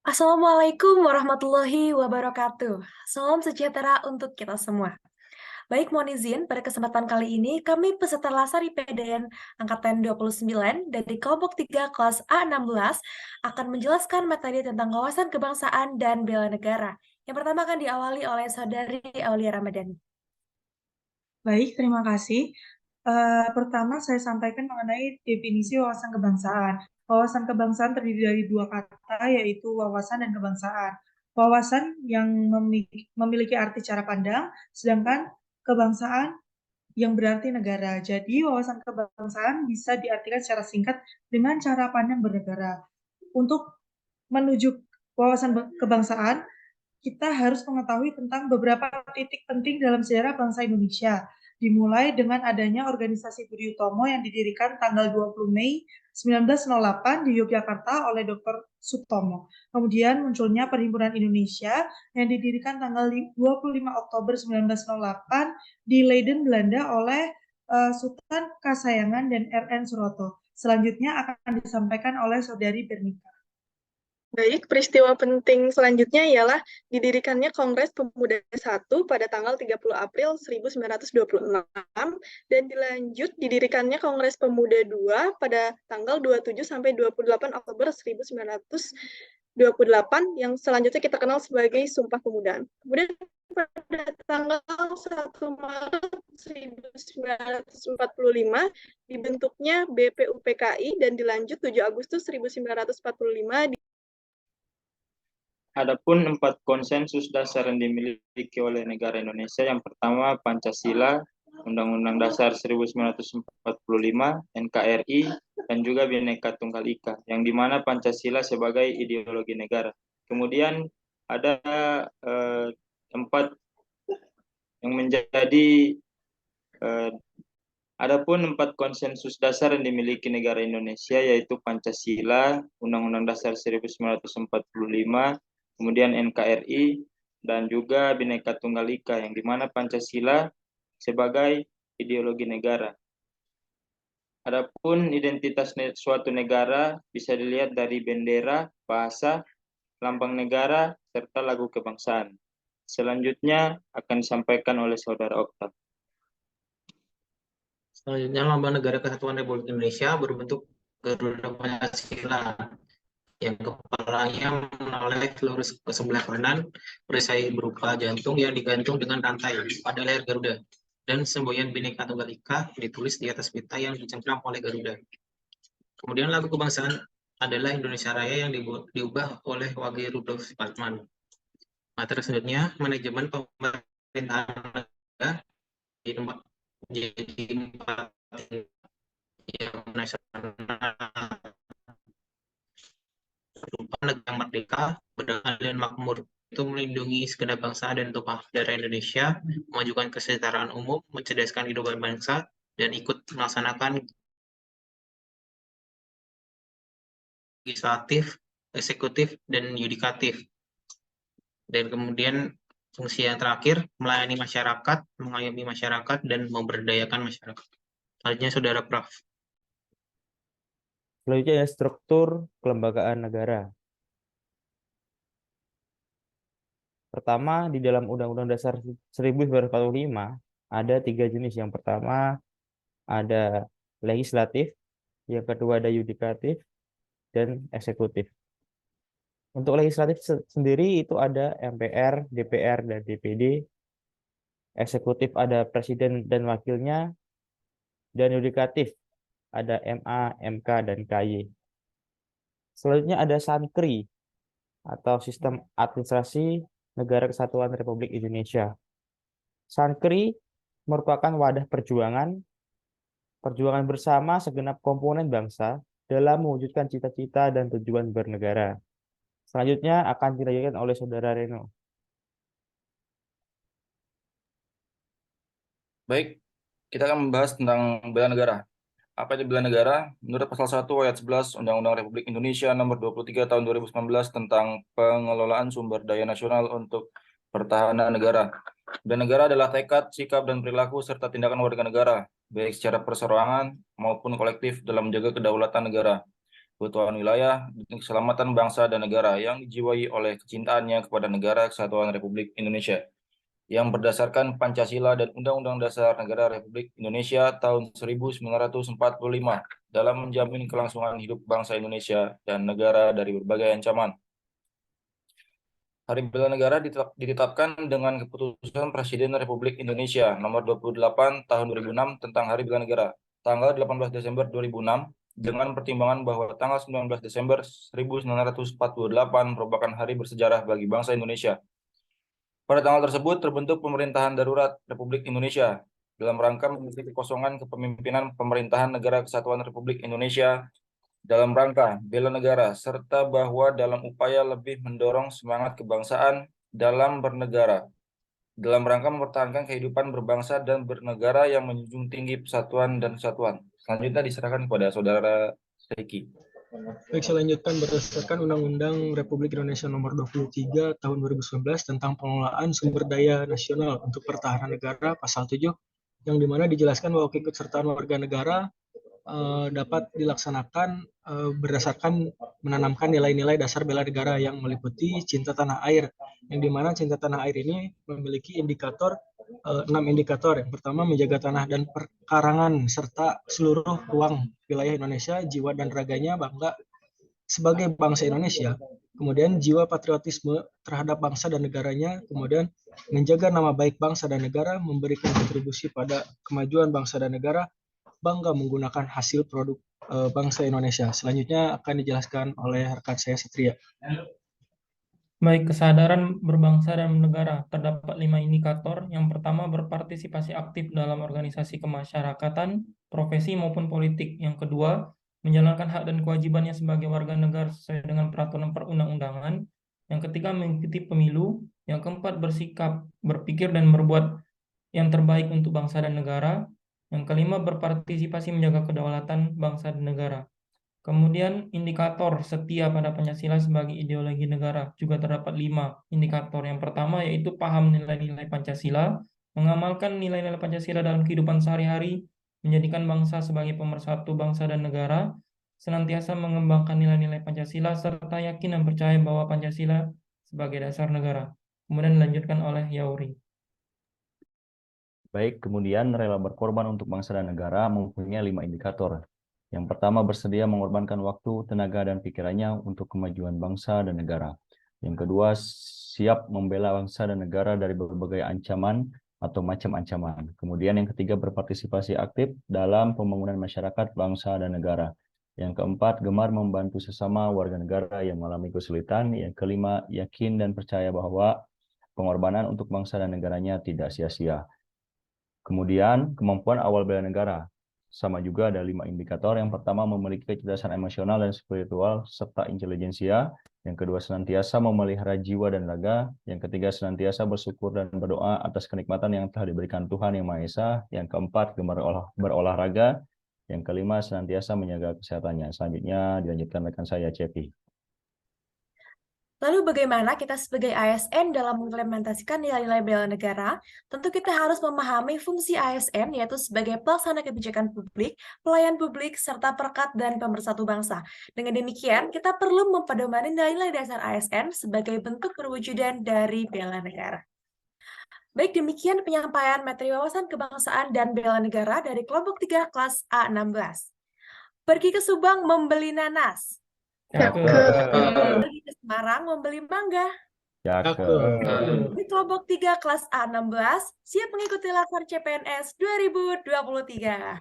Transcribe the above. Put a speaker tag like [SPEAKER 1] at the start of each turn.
[SPEAKER 1] Assalamualaikum warahmatullahi wabarakatuh. Salam sejahtera untuk kita semua. Baik, mohon izin, pada kesempatan kali ini kami peserta Lasar IPDN Angkatan 29 dari kelompok 3 kelas A16 akan menjelaskan materi tentang wawasan kebangsaan dan bela negara. Yang pertama akan diawali oleh Saudari Aulia Ramadhani.
[SPEAKER 2] Baik, terima kasih. Pertama, saya sampaikan mengenai definisi wawasan kebangsaan. Wawasan kebangsaan terdiri dari dua kata, yaitu wawasan dan kebangsaan. Wawasan yang memiliki arti cara pandang, sedangkan kebangsaan yang berarti negara. Jadi, wawasan kebangsaan bisa diartikan secara singkat dengan cara pandang bernegara. Untuk menuju wawasan kebangsaan, kita harus mengetahui tentang beberapa titik penting dalam sejarah bangsa Indonesia. Dimulai dengan adanya organisasi Budi Utomo yang didirikan tanggal 20 Mei 1908 di Yogyakarta oleh Dr. Sutomo. Kemudian munculnya Perhimpunan Indonesia yang didirikan tanggal 25 Oktober 1908 di Leiden, Belanda oleh Sultan Kasayangan dan R.N. Suroto. Selanjutnya akan disampaikan oleh Saudari Bernika.
[SPEAKER 3] Baik, peristiwa penting selanjutnya ialah didirikannya Kongres Pemuda I pada tanggal 30 April 1926 dan dilanjut didirikannya Kongres Pemuda II pada tanggal 27 sampai 28 Oktober 1928 yang selanjutnya kita kenal sebagai Sumpah Pemuda. Kemudian pada tanggal 1 Maret 1945 dibentuknya BPUPKI dan dilanjut 7 Agustus 1945
[SPEAKER 4] Adapun 4 konsensus dasar yang dimiliki oleh negara Indonesia, yang pertama Pancasila, Undang-Undang Dasar 1945, NKRI, dan juga Bhinneka Tunggal Ika, yang dimana Pancasila sebagai ideologi negara. Kemudian ada 4 yang menjadi adapun 4 konsensus dasar yang dimiliki negara Indonesia, yaitu Pancasila, Undang-Undang Dasar 1945, kemudian NKRI, dan juga Bhinneka Tunggal Ika, yang dimana Pancasila sebagai ideologi negara. Adapun identitas suatu negara bisa dilihat dari bendera, bahasa, lambang negara, serta lagu kebangsaan. Selanjutnya akan disampaikan oleh Saudara Okta.
[SPEAKER 5] Selanjutnya, lambang negara kesatuan Republik Indonesia berbentuk Garuda Pancasila yang kepalanya menoleh lurus ke sebelah kanan, perisai berupa jantung yang digantung dengan rantai pada leher Garuda, dan semboyan Bhinneka Tunggal Ika ditulis di atas pita yang dicengkram oleh Garuda. Kemudian lagu kebangsaan adalah Indonesia Raya yang diubah oleh Wage Rudolf Supratman. Materi selanjutnya, manajemen pemerintahan negara jadi 4 yang nasional, berupa negara merdeka, berdamai dan makmur, itu melindungi segenap bangsa dan tumpah darah Indonesia, memajukan kesejahteraan umum, mencerdaskan kehidupan bangsa, dan ikut melaksanakan legislatif, eksekutif, dan yudikatif. Dan kemudian fungsi yang terakhir, melayani masyarakat, mengayomi masyarakat, dan memberdayakan masyarakat. Selanjutnya, Saudara Prof.
[SPEAKER 6] Selanjutnya struktur kelembagaan negara. Pertama, di dalam Undang-Undang Dasar 1945 ada 3 jenis. Yang pertama ada legislatif, yang kedua ada yudikatif, dan eksekutif. Untuk legislatif sendiri itu ada MPR, DPR, dan DPD. Eksekutif ada presiden dan wakilnya, dan yudikatif ada MA, MK, dan KY. Selanjutnya ada Sankri atau Sistem Administrasi Negara Kesatuan Republik Indonesia. Sankri merupakan wadah perjuangan bersama segenap komponen bangsa dalam mewujudkan cita-cita dan tujuan bernegara. Selanjutnya akan dilanjutkan oleh Saudara Reno.
[SPEAKER 7] Baik, kita akan membahas tentang bela negara. Apa itu bela negara? Menurut pasal 1 ayat 11 Undang-Undang Republik Indonesia nomor 23 tahun 2019 tentang pengelolaan sumber daya nasional untuk pertahanan negara. Bela negara adalah tekad, sikap, dan perilaku serta tindakan warga negara, baik secara perseorangan maupun kolektif dalam menjaga kedaulatan negara, keutuhan wilayah, dan keselamatan bangsa dan negara yang dijiwai oleh kecintaannya kepada Negara Kesatuan Republik Indonesia yang berdasarkan Pancasila dan Undang-Undang Dasar Negara Republik Indonesia tahun 1945 dalam menjamin kelangsungan hidup bangsa Indonesia dan negara dari berbagai ancaman. Hari Bela Negara ditetapkan dengan Keputusan Presiden Republik Indonesia Nomor 28 Tahun 2006 tentang Hari Bela Negara, tanggal 18 Desember 2006, dengan pertimbangan bahwa tanggal 19 Desember 1948 merupakan hari bersejarah bagi bangsa Indonesia. Pada tanggal tersebut terbentuk Pemerintahan Darurat Republik Indonesia dalam rangka mengisi kekosongan kepemimpinan pemerintahan Negara Kesatuan Republik Indonesia dalam rangka bela negara, serta bahwa dalam upaya lebih mendorong semangat kebangsaan dalam bernegara, dalam rangka mempertahankan kehidupan berbangsa dan bernegara yang menjunjung tinggi persatuan dan kesatuan. Selanjutnya diserahkan kepada Saudara Ricky.
[SPEAKER 8] Baik, saya lanjutkan berdasarkan Undang-Undang Republik Indonesia Nomor 23 Tahun 2019 tentang pengelolaan sumber daya nasional untuk pertahanan negara, pasal 7, yang dimana dijelaskan bahwa keikutsertaan warga negara dapat dilaksanakan berdasarkan menanamkan nilai-nilai dasar bela negara yang meliputi cinta tanah air, yang dimana cinta tanah air ini memiliki indikator 6 indikator. Yang pertama, menjaga tanah dan perkarangan serta seluruh ruang wilayah Indonesia, jiwa dan raganya bangga sebagai bangsa Indonesia. Kemudian jiwa patriotisme terhadap bangsa dan negaranya, kemudian menjaga nama baik bangsa dan negara, memberikan kontribusi pada kemajuan bangsa dan negara, bangga menggunakan hasil produk bangsa Indonesia. Selanjutnya akan dijelaskan oleh rekan saya Satria.
[SPEAKER 9] Baik, kesadaran berbangsa dan negara. Terdapat 5 indikator. Yang pertama, berpartisipasi aktif dalam organisasi kemasyarakatan, profesi maupun politik. Yang kedua, menjalankan hak dan kewajibannya sebagai warga negara sesuai dengan peraturan perundang-undangan. Yang ketiga, mengikuti pemilu. Yang keempat, bersikap, berpikir, dan berbuat yang terbaik untuk bangsa dan negara. Yang kelima, berpartisipasi menjaga kedaulatan bangsa dan negara. Kemudian indikator setia pada Pancasila sebagai ideologi negara juga terdapat 5 indikator. Yang pertama yaitu paham nilai-nilai Pancasila, mengamalkan nilai-nilai Pancasila dalam kehidupan sehari-hari, menjadikan bangsa sebagai pemersatu bangsa dan negara, senantiasa mengembangkan nilai-nilai Pancasila, serta yakin dan percaya bahwa Pancasila sebagai dasar negara. Kemudian dilanjutkan oleh Yauri.
[SPEAKER 10] Baik, kemudian rela berkorban untuk bangsa dan negara mempunyai 5 indikator. Yang pertama, bersedia mengorbankan waktu, tenaga, dan pikirannya untuk kemajuan bangsa dan negara. Yang kedua, siap membela bangsa dan negara dari berbagai ancaman atau macam ancaman. Kemudian yang ketiga, berpartisipasi aktif dalam pembangunan masyarakat, bangsa, dan negara. Yang keempat, gemar membantu sesama warga negara yang mengalami kesulitan. Yang kelima, yakin dan percaya bahwa pengorbanan untuk bangsa dan negaranya tidak sia-sia. Kemudian, kemampuan awal bela negara. Sama juga ada 5 indikator. Yang pertama, memiliki kecerdasan emosional dan spiritual serta intelijensia. Yang kedua, senantiasa memelihara jiwa dan raga. Yang ketiga, senantiasa bersyukur dan berdoa atas kenikmatan yang telah diberikan Tuhan Yang Maha Esa. Yang keempat, gemar berolahraga. Yang kelima, senantiasa menjaga kesehatannya. Selanjutnya dilanjutkan rekan saya, Cepi.
[SPEAKER 1] Lalu bagaimana kita sebagai ASN dalam mengimplementasikan nilai-nilai bela negara? Tentu kita harus memahami fungsi ASN, yaitu sebagai pelaksana kebijakan publik, pelayan publik, serta perekat dan pemersatu bangsa. Dengan demikian, kita perlu mempedomani nilai-nilai dasar ASN sebagai bentuk perwujudan dari bela negara. Baik, demikian penyampaian materi wawasan kebangsaan dan bela negara dari kelompok 3 kelas A16. Pergi ke Subang membeli nanas. Pergi ke Semarang membeli mangga. Di kelompok 3 kelas A16 siap mengikuti laskar CPNS 2023.